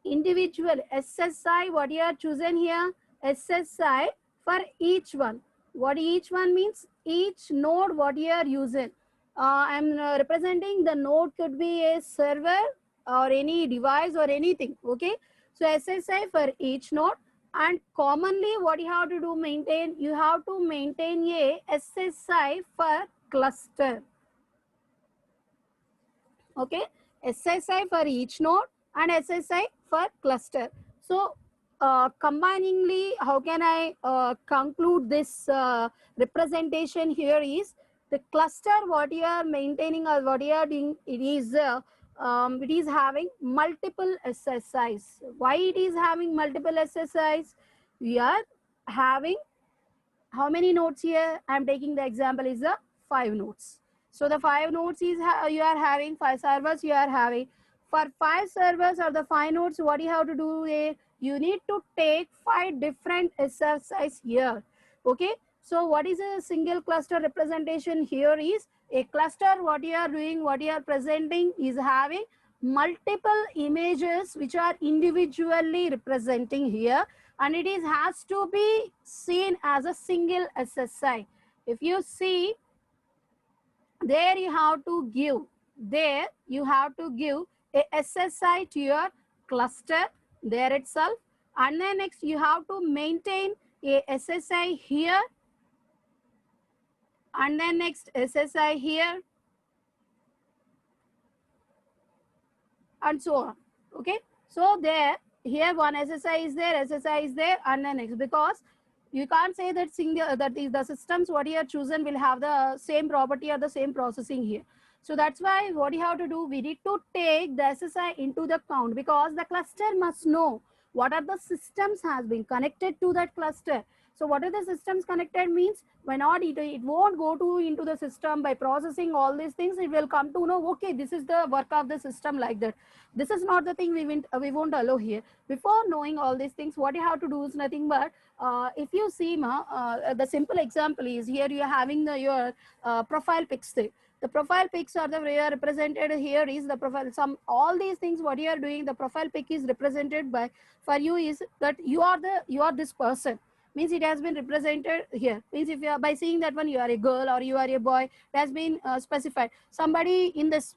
individual SSI, what you are chosen here, SSI for each one. What each one means? Each node what you are using. I am representing the node could be a server or any device or anything. Okay. So SSI for each node. And commonly what you have to do maintain, you have to maintain a SSI for cluster. Okay, SSI for each node and SSI for cluster. So combiningly, how can I conclude this representation here is the cluster what you are maintaining or what you are doing, it is having multiple SSIs. Why it is having multiple SSIs? We are having how many nodes here? I'm taking the example is the 5 nodes. So the 5 nodes is you are having 5 servers you are having. For 5 servers or the 5 nodes, what you have to do is you need to take 5 different SSIs here. Okay. So what is a single cluster representation here is a cluster what you are doing, what you are presenting is having multiple images which are individually representing here and it is has to be seen as a single SSI. If you see there you have to give a SSI to your cluster there itself and then next you have to maintain a SSI here and then next SSI here and so on. Okay. So there here one SSI is there and then next because you can't say that the systems what you have chosen will have the same property or the same processing here. So that's why what you have to do, we need to take the SSI into the count because the cluster must know what are the systems has been connected to that cluster. So what are the systems connected means when not it won't go to into the system by processing all these things, it will come to know, okay, this is the work of the system like that. This is not the thing we won't allow here. Before knowing all these things, what you have to do is nothing but if you see the simple example is here you are having your profile pics there. The profile pics are the way are represented here is the profile. All these things what you are doing, the profile pic is represented by for you is that you are this person. Means it has been represented here. Means if you are by seeing that one, you are a girl or you are a boy. It has been specified. Somebody in this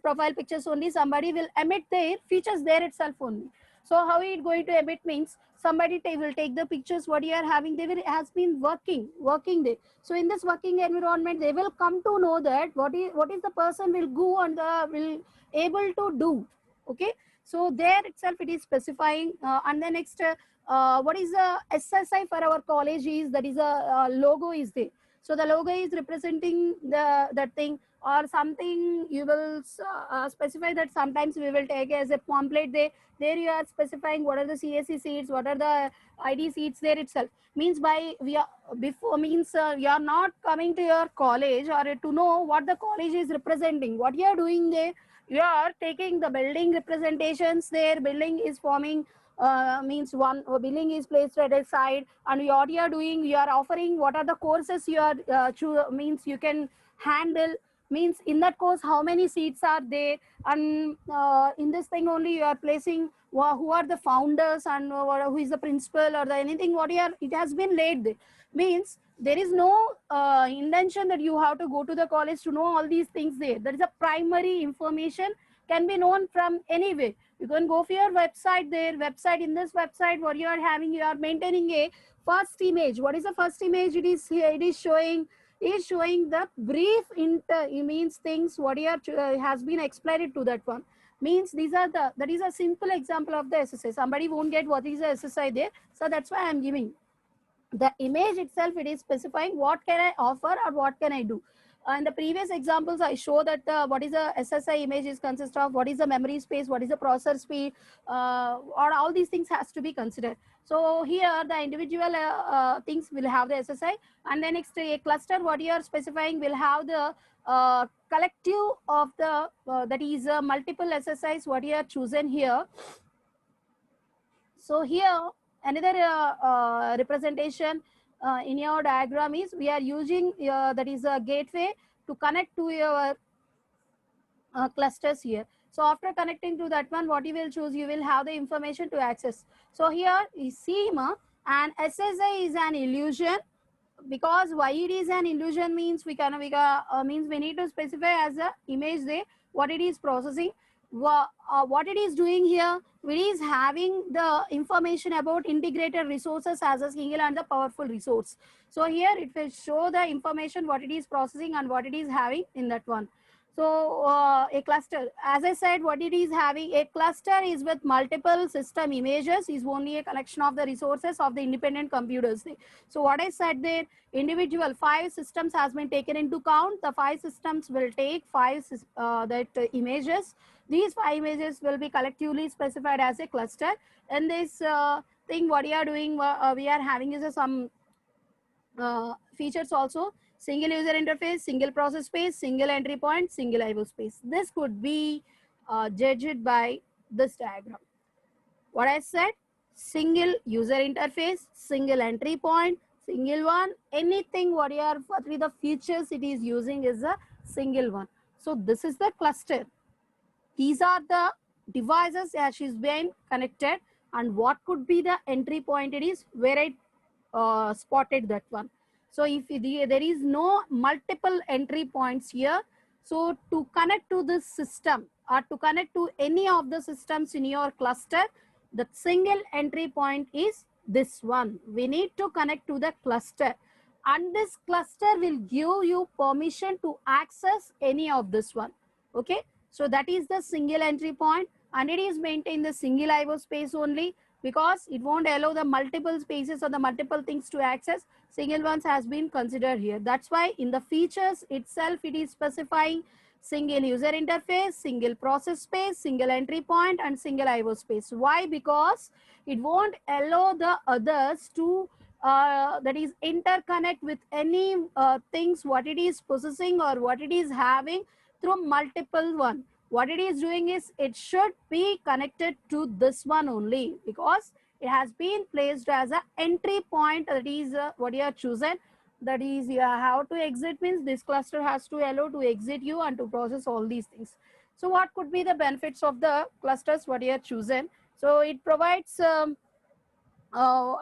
profile pictures only, somebody will emit their features there itself only. So how it going to emit means somebody will take the pictures what you are having, they will has been working there. So in this working environment, they will come to know that what is the person will go and will able to do. Okay, so there itself it is specifying. And then next, what is the SSI for our college is that is a logo is there. So the logo is representing that thing or something. You will specify that sometimes we will take as a pamphlet. There you are specifying what are the CSE seats, what are the ID seats there itself. Means by we are before means you are not coming to your college or to know what the college is representing. What you are doing there, you are taking the building representations there. Building is forming means one building is placed at a side, and what you are doing, you are offering what are the courses you are means you can handle. Means in that course how many seats are there, and in this thing only you are placing who are the founders and who is the principal or the anything what you are, it has been laid there. Means there is no intention that you have to go to the college to know all these things there. That is a primary information, can be known from anywhere. You can go for your website there. Website, in this website what you are having, you are maintaining a first image. What is the first image? It is here, it is showing the brief it means things what you are has been explained to that one. Means these are the, that is a simple example of the SSI. Somebody won't get what is the SSI there, so that's why I am giving the image itself. It is specifying what can I offer or what can I do. In the previous examples, I show that what is a SSI image is consist of, what is the memory space, what is the processor speed, or all these things has to be considered. So here the individual things will have the SSI, and then next a cluster what you are specifying will have the collective of the that is multiple SSIs what you are chosen here. So here another representation in your diagram is we are using that is a gateway to connect to your clusters here. So after connecting to that one, what you will choose, you will have the information to access. So here is SEMA, and SSI is an illusion. Because why it is an illusion means we means we need to specify as a image there what it is processing. What it is doing here, it is having the information about integrated resources as a single and the powerful resource. So here it will show the information what it is processing and what it is having in that one. So a cluster, as I said, what it is having, a cluster is with multiple system images, is only a collection of the resources of the independent computers. So what I said there, individual 5 systems has been taken into count. The 5 systems will take 5 images. These 5 images will be collectively specified as a cluster. And this thing what we are doing, we are having is some features also. Single user interface, single process space, single entry point, single IO space. This could be judged by this diagram. What I said, single user interface, single entry point, single one, anything what you are, what the features it is using is a single one. So this is the cluster. These are the devices that is being connected, and what could be the entry point, it is where I spotted that one. So if there is no multiple entry points here, so to connect to this system or to connect to any of the systems in your cluster, the single entry point is this one. We need to connect to the cluster, and this cluster will give you permission to access any of this one. Okay, so that is the single entry point, and it is maintained the single IO space only, because it won't allow the multiple spaces or the multiple things to access. Single ones has been considered here. That's why in the features itself it is specifying single user interface, single process space, single entry point, and single IO space. Why? Because it won't allow the others to that is interconnect with any things what it is possessing or what it is having through multiple one. What it is doing is it should be connected to this one only, because it has been placed as an entry point, that is what you are chosen. That is, you have to exit means this cluster has to allow to exit you and to process all these things. So what could be the benefits of the clusters what you have chosen? So it provides a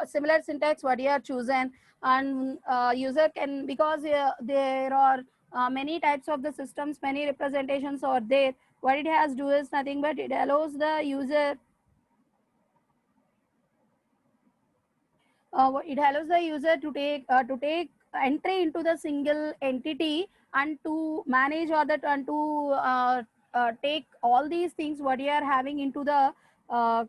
similar syntax what you have chosen, and user can, because there are many types of the systems, many representations are there. What it has do is nothing but it allows the user, it allows the user to take entry into the single entity and to manage or that, and to take all these things what you are having into the uh,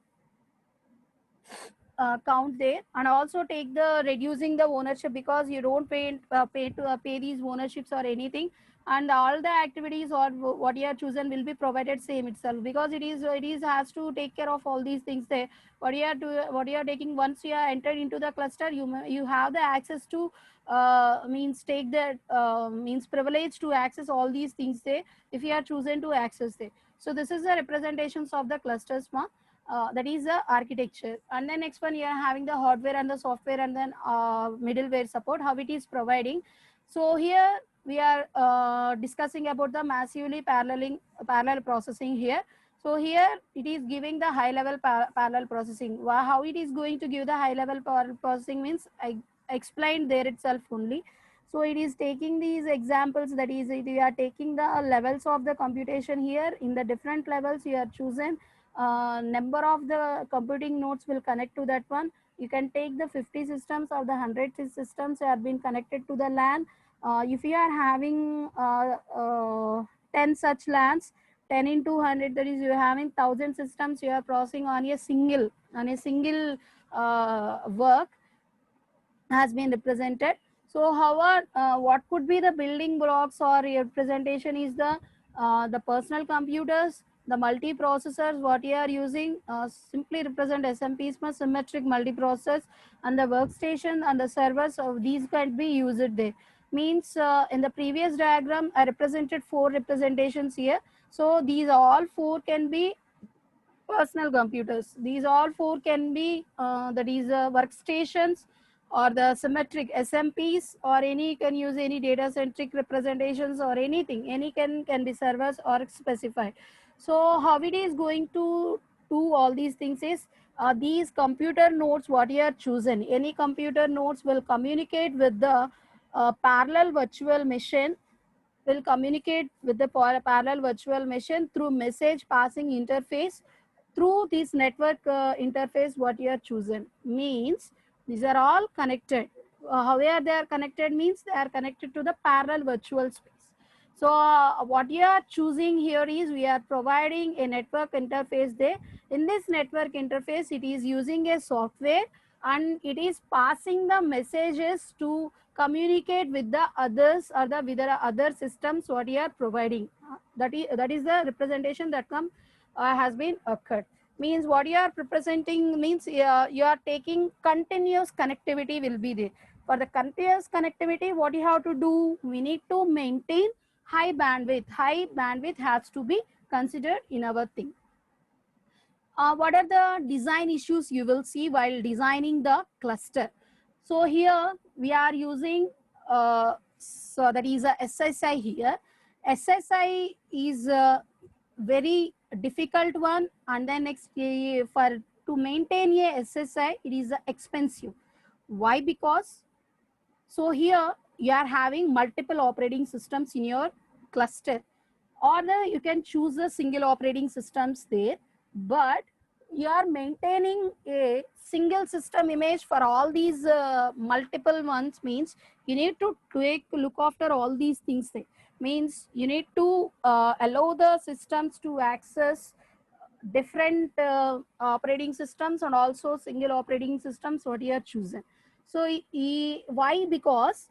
count there, and also take the reducing the ownership, because you don't pay these ownerships or anything, and all the activities or what you have chosen will be provided same itself, because it is has to take care of all these things there. What you are taking, once you are entered into the cluster, you have the access to means take the means privilege to access all these things there, if you are chosen to access there. So this is the representations of the clusters, that is the architecture. And then next one, you are having the hardware and the software, and then middleware support, how it is providing. So here we are discussing about the massively parallel processing here. So here it is giving the high level parallel processing. How it is going to give the high level parallel processing means I explained there itself only. So it is taking these examples, that is, we are taking the levels of the computation here. In the different levels you are chosen, number of the computing nodes will connect to that one. You can take the 50 systems or the 100 systems have been connected to the LAN. If you are having 10 such LANs, 10 into 100, that is, you are having 1,000 systems you are processing on a single work has been represented. So however, what could be the building blocks or representation is the personal computers, the multiprocessors what you are using, simply represent SMPs, symmetric multiprocessors, and the workstation and the servers of these can be used there. Means in the previous diagram I represented 4 representations here. So these all 4 can be personal computers. These all 4 can be that is workstations or the symmetric SMPs, or any can use any data centric representations or anything. Any can be servers or specified. So how it is going to do all these things is these computer nodes what you are chosen. Any computer nodes will communicate with the parallel virtual machine, will communicate with the parallel virtual machine through message passing interface, through this network interface what you are chosen. Means these are all connected. However they are connected means they are connected to the parallel virtual space. So what you are choosing here is we are providing a network interface there. In this network interface it is using a software, and it is passing the messages to communicate with the others or the with the other systems what you are providing. That is the representation that has been occurred. Means what you are representing means you are taking continuous connectivity will be there. For the continuous connectivity, what you have to do, we need to maintain high bandwidth. High bandwidth has to be considered in our thing. What are the design issues you will see while designing the cluster? So here we are using so that is a SSI here. SSI is a very difficult one, and then next for to maintain a SSI it is expensive. Why? Because so here you are having multiple operating systems in your cluster, or you can choose a single operating systems there, but you are maintaining a single system image for all these multiple ones. Means you need to take look after all these things there. Means you need to allow the systems to access different operating systems and also single operating systems what you are chosen. So why? Because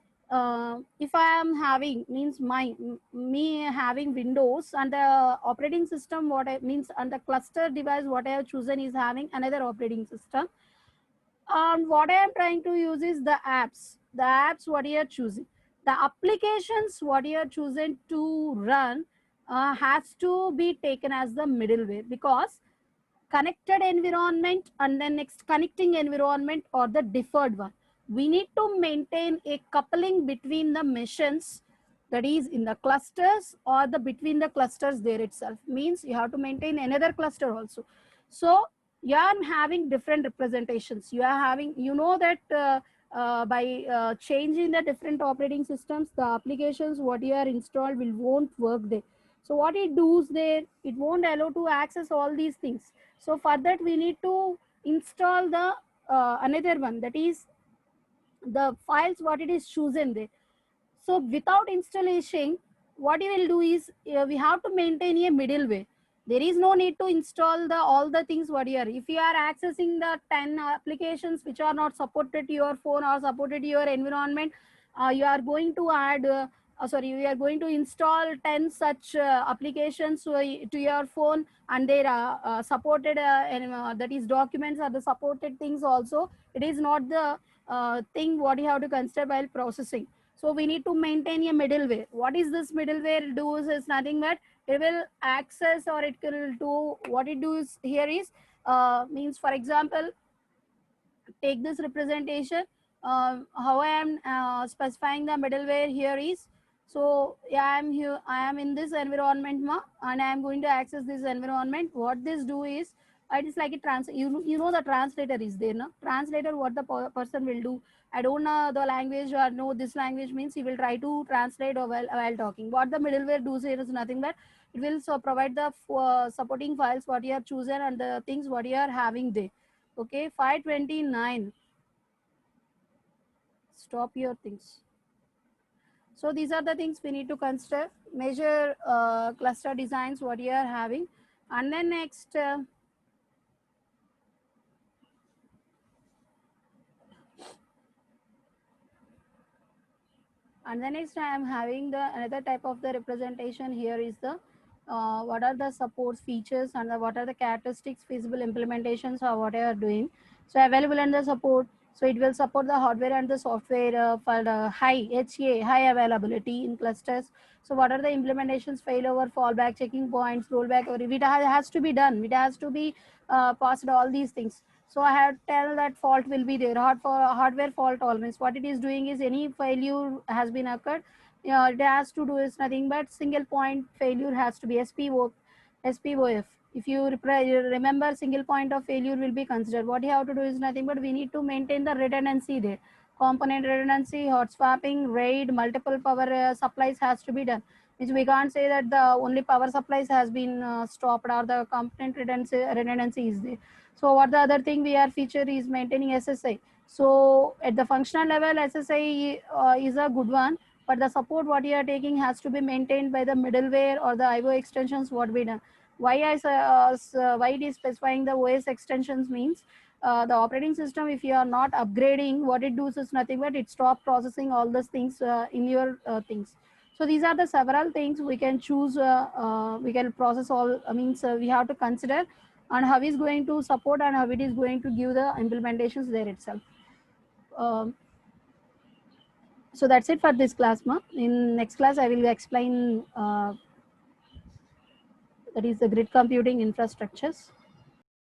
if I am having means me having Windows, and the operating system what I means, and the cluster device what I have chosen is having another operating system, and what I am trying to use is the apps what you are choosing, the applications what you are choosing to run has to be taken as the middleware, because connected environment and then next connecting environment or the deferred one. we need to maintain a coupling between the missions, that is in the clusters or the between the clusters there itself, means you have to maintain another cluster also. So you are having different representations, you are having, you know that by changing the different operating systems, the applications what you are installed will won't work there. So what it does there, it won't allow to access all these things. So for that we need to install the another one, that is the files what it is chosen there. So without installation, what you will do is we have to maintain a middleware. There is no need to install the all the things what you are. If you are accessing the 10 applications which are not supported to your phone or supported to your environment, you are going to add. Sorry, we are going to install 10 such applications to your phone, and they are supported and, that is documents are the supported things also. It is not the thing what you have to consider while processing. So we need to maintain a middleware. What is this middleware does is nothing but it will access, or it will do what it does here is means, for example, take this representation. How I am specifying the middleware here is, so yeah, I am here, I am in this environment and I am going to access this environment. What this do is, it is like a you know the translator is there, no? Translator, what the person will do, I don't know the language or know this language, means he will try to translate while talking. What the middleware does here is nothing but it will provide the supporting files what you have chosen and the things what you are having there. Okay, 529. Stop your things. So these are the things we need to consider. Major cluster designs what you are having. And then next, I am having the another type of the representation. Here is the what are the support features and what are the characteristics, feasible implementations or what you are doing. So available and the support. So it will support the hardware and the software for the high HA, high availability in clusters. So what are the implementations, failover, fallback, checking points, rollback, or it has to be done. It has to be passed all these things. So I have tell that fault will be there. Hardware fault tolerance. What it is doing is any failure has been occurred, it has to do is nothing but single point failure has to be SPOF. If you remember, single point of failure will be considered. What you have to do is nothing but we need to maintain the redundancy there. Component redundancy, hot swapping, RAID, multiple power supplies has to be done. Which we can't say that the only power supplies has been stopped or the component redundancy is there. So what the other thing we are feature is maintaining SSI. So at the functional level, SSI is a good one, but the support what you are taking has to be maintained by the middleware or the IO extensions what we done. Why it is specifying the OS extensions means the operating system, if you are not upgrading, what it does is nothing but it stop processing all those things in your things. So these are the several things we can choose. We can process all. Means we have to consider and how is going to support and how it is going to give the implementations there itself. Um, so that's it for this class, ma. In next class, I will explain that is the grid computing infrastructures.